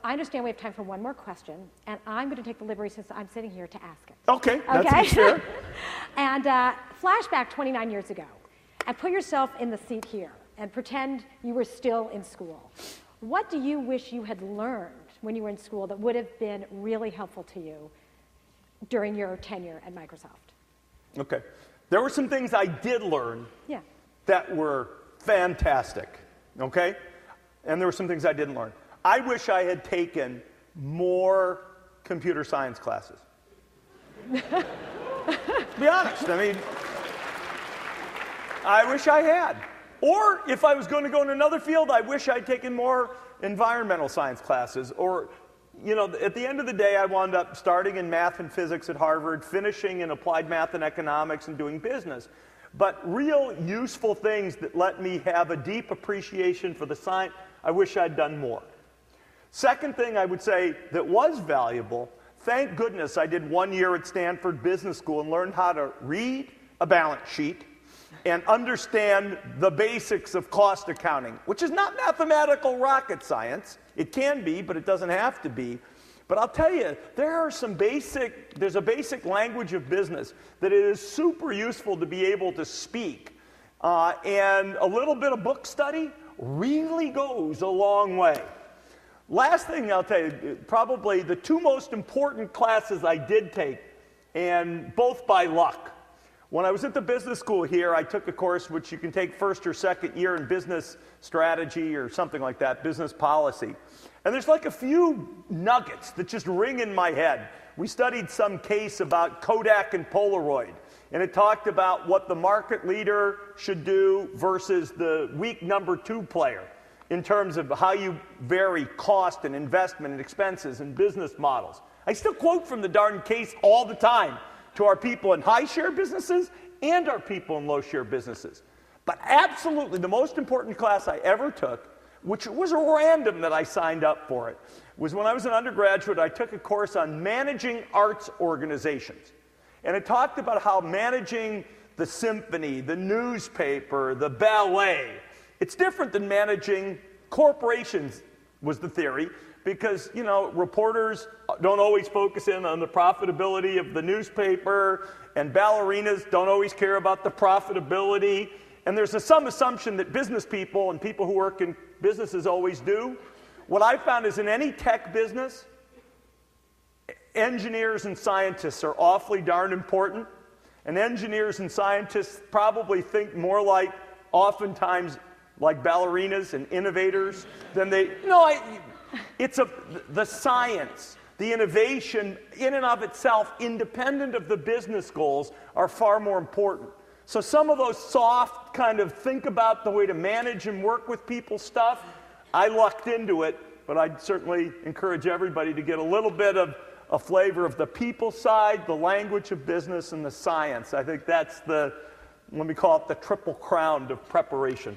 I understand we have time for one more question, and I'm going to take the liberty, since I'm sitting here, to ask it. Okay, that seems fair. And flashback 29 years ago, and put yourself in the seat here, and pretend you were still in school. What do you wish you had learned when you were in school that would have been really helpful to you during your tenure at Microsoft? Okay. There were some things I did learn that were fantastic, okay? And there were some things I didn't learn. I wish I had taken more computer science classes. To be honest, I mean, I wish I had. Or if I was going to go in another field, I wish I'd taken more environmental science classes. Or, you know, at the end of the day, I wound up starting in math and physics at Harvard, finishing in applied math and economics, and doing business. But real useful things that let me have a deep appreciation for the science, I wish I'd done more. Second thing I would say that was valuable, thank goodness I did 1 year at Stanford Business School and learned how to read a balance sheet and understand the basics of cost accounting, which is not mathematical rocket science. It can be, but it doesn't have to be. But I'll tell you, there's a basic language of business that it is super useful to be able to speak. And a little bit of book study really goes a long way. Last thing I'll tell you, probably the two most important classes I did take, and both by luck. When I was at the business school here, I took a course which you can take first or second year in business strategy or something like that, business policy. And there's like a few nuggets that just ring in my head. We studied some case about Kodak and Polaroid, and it talked about what the market leader should do versus the weak number 2 player in terms of how you vary cost and investment and expenses and business models. I still quote from the darn case all the time to our people in high-share businesses and our people in low-share businesses. But absolutely the most important class I ever took, which was random that I signed up for it, was when I was an undergraduate. I took a course on managing arts organizations. And it talked about how managing the symphony, the newspaper, the ballet, it's different than managing corporations, was the theory, because, you know, reporters don't always focus in on the profitability of the newspaper, and ballerinas don't always care about the profitability. And there's some assumption that business people and people who work in businesses always do. What I found is in any tech business, engineers and scientists are awfully darn important. And engineers and scientists probably think more like, oftentimes, like ballerinas and innovators than they, the science, the innovation in and of itself, independent of the business goals, are far more important. So some of those soft kind of think about the way to manage and work with people stuff, I lucked into it, but I'd certainly encourage everybody to get a little bit of a flavor of the people side, the language of business, and the science. I think that's let me call it the triple crown of preparation.